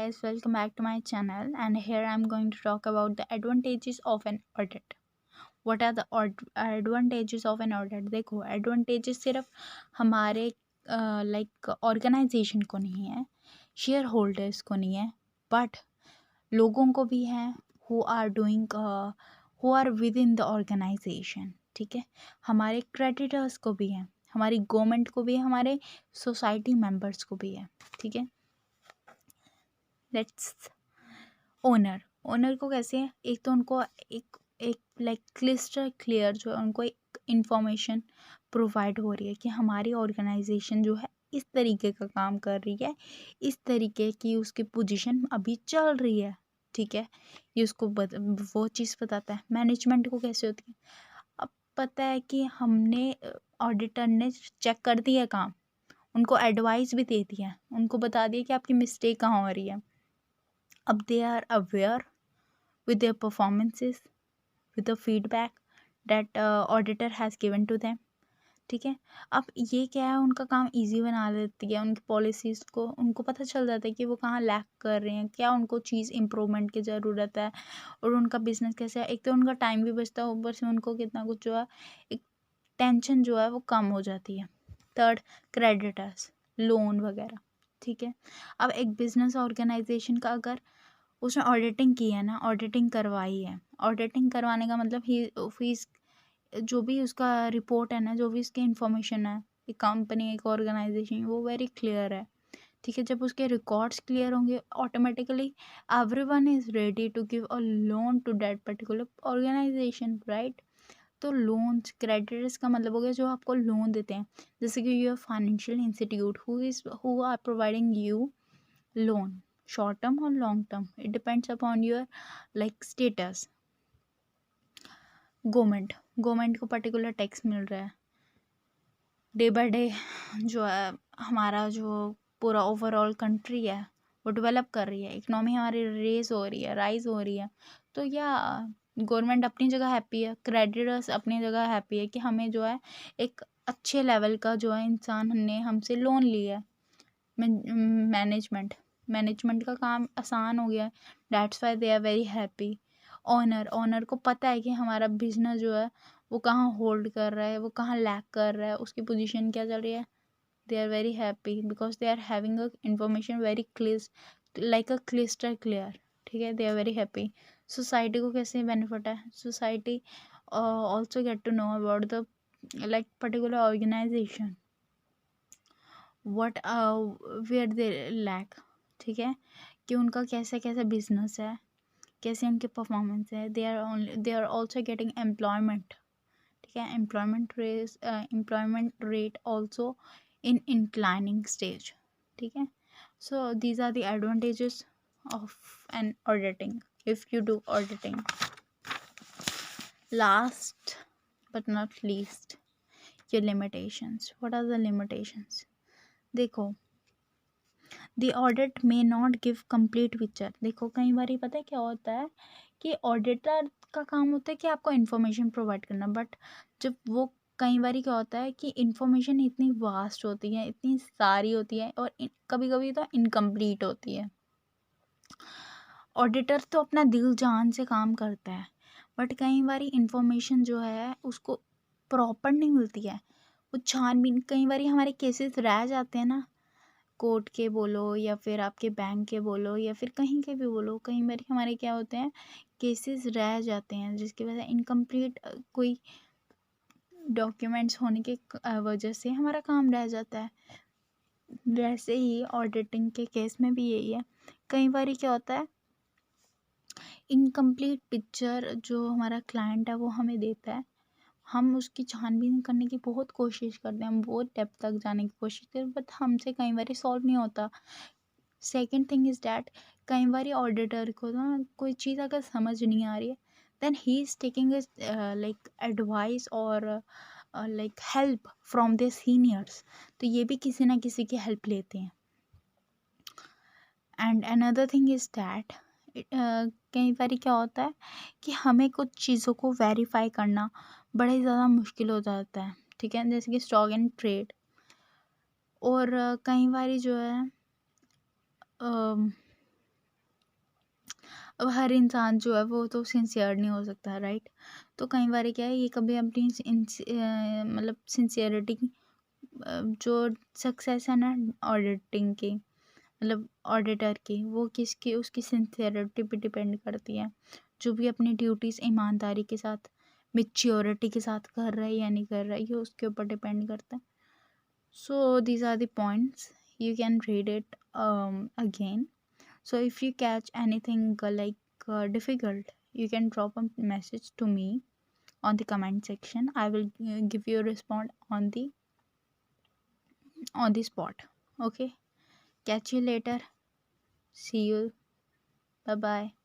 guys, welcome back to my channel, and here I'm going to talk about the advantages of an audit. What are the advantages of an audit? देखो, advantages सिर्फ हमारे like organisation को नहीं है, share holders को नहीं है, but लोगों को भी है who are doing who are within the organisation. ठीक है, हमारे क्रेडिटर्स को भी है, हमारी गवर्नमेंट को भी है, हमारे सोसाइटी मेंबर्स को भी है. ठीक है, लेट्स ओनर को कैसे है, एक तो उनको एक एक लाइक क्लिस्टर क्लियर जो है उनको एक इंफॉर्मेशन प्रोवाइड हो रही है कि हमारी ऑर्गेनाइजेशन जो है इस तरीके का काम कर रही है, इस तरीके की उसकी पोजीशन अभी चल रही है. ठीक है, ये उसको वो चीज़ बताता है. मैनेजमेंट को कैसे होती है, अब पता है कि हमने ऑडिटर ने चेक कर दिया काम, उनको एडवाइस भी दे दिया, उनको बता दिया कि आपकी मिस्टेक कहाँ हो रही है. अब they are aware with their performances, with the feedback that auditor has given to them. ठीक है, अब ये क्या है, उनका काम इजी बना देती है. उनकी पॉलिसीज़ को उनको पता चल जाता है कि वो कहाँ लैक कर रहे हैं, क्या उनको चीज़ इम्प्रूवमेंट की ज़रूरत है, और उनका बिजनेस कैसे है. एक तो उनका टाइम भी बचता है, ऊपर से उनको कितना कुछ जो है एक टेंशन जो है वो कम हो जाती है. थर्ड, क्रेडिटर्स, लोन वगैरह. ठीक है, अब एक बिजनेस ऑर्गेनाइजेशन का अगर उसने ऑडिटिंग की है ना, ऑडिटिंग करवाई है, ऑडिटिंग करवाने का मतलब ही फीस जो भी उसका रिपोर्ट है ना, जो भी उसकी इंफॉर्मेशन है, एक कंपनी एक ऑर्गेनाइजेशन, वो वेरी क्लियर है. ठीक है, जब उसके रिकॉर्ड्स क्लियर होंगे, automatically everyone is ready to give a loan to that particular organisation, right. तो लोन्स, क्रेडिटर्स का मतलब हो गया जो आपको लोन देते हैं, जैसे कि you financial institute who are providing you loan, short term or long term, it depends upon your like status. Government को पर्टिकुलर टैक्स मिल रहा है, डे बाय डे जो है हमारा जो पूरा ओवरऑल कंट्री है वो डेवलप कर रही है, इकोनॉमी हमारी राइज हो रही है. तो या गवर्नमेंट अपनी जगह हैप्पी है, क्रेडिटर्स अपनी जगह हैप्पी है कि हमें जो है एक अच्छे लेवल का जो है इंसान ने हमसे लोन लिया है. मैनेजमेंट का काम आसान हो गया है, that's why they are very happy. Owner को पता है कि हमारा बिजनेस जो है वो कहाँ होल्ड कर रहा है, वो कहाँ लैक कर रहा है, उसकी पोजीशन क्या चल रही है. They are very happy because they are having a information very clear, like a crystal clear. ठीक है, they are very happy. Society को कैसे बेनिफिट है, society also get to know about the like particular organisation, what where they lack. ठीक है, कि उनका कैसा कैसा बिजनेस है, कैसे उनके परफॉर्मेंस है. They are also getting employment. ठीक है, employment rate also in inclining stage. ठीक है, so these are the advantages of an auditing if you do auditing. Last but not least, your limitations. What are the limitations? देखो, the audit may not give complete picture. देखो, कई बार पता है क्या होता है कि ऑडिटर का काम होता है कि आपको इन्फॉर्मेशन प्रोवाइड करना, बट जब वो कई बार क्या होता है कि इन्फॉर्मेशन इतनी वास्ट होती है, इतनी सारी होती है, और कभी कभी तो इनकम्प्लीट होती है. ऑडिटर तो अपना दिल जान से काम करता है, बट कई बार इन्फॉर्मेशन जो है उसको प्रॉपर नहीं मिलती है. वो छानबीन, कई बार हमारे केसेस रह जाते हैं ना, कोर्ट के बोलो या फिर आपके बैंक के बोलो या फिर कहीं के भी बोलो, कई बार हमारे क्या होते हैं, केसेस रह जाते हैं जिसकी वजह से इनकम्प्लीट कोई डॉक्यूमेंट्स होने के वजह से हमारा काम रह जाता है. वैसे ही ऑडिटिंग के केस में भी यही है. कई बार क्या होता है, इनकम्प्लीट पिक्चर जो हमारा क्लाइंट है वो हमें देता है, हम उसकी छानबीन करने की बहुत कोशिश करते हैं, हम बहुत डेप्थ तक जाने की कोशिश करते हैं, बट हमसे कई बार सॉल्व नहीं होता. सेकेंड थिंग इज़ डैट, कई बार ऑडिटर को ना कोई चीज़ अगर समझ नहीं आ रही है, then he is taking like advice और like help from their seniors. तो ये भी किसी ना किसी की हेल्प लेते हैं. And another thing is that, कई बार क्या होता है कि हमें कुछ चीज़ों को वेरीफाई करना बड़ा ही ज़्यादा मुश्किल हो जाता है. ठीक है, जैसे कि स्टॉक एंड ट्रेड, और कई बार जो है अब हर इंसान जो है वो तो सिंसियर नहीं हो सकता, राइट? तो कई बार क्या है, ये कभी अपनी मतलब सिंसियरिटी जो सक्सेस है ना ऑडिटिंग की, मतलब ऑडिटर की, वो किसकी, उसकी सिंसियरिटी पे डिपेंड करती है। जो भी अपनी ड्यूटीज़ ईमानदारी के साथ, मेच्योरिटी के साथ कर रहा है या नहीं कर रहा है, ये उसके ऊपर डिपेंड करता है। So these are the points. You can read it again. So if you catch anything difficult, you can drop a message to me on the comment section. I will give you a response on the spot. Okay. Catch you later. See you. Bye bye.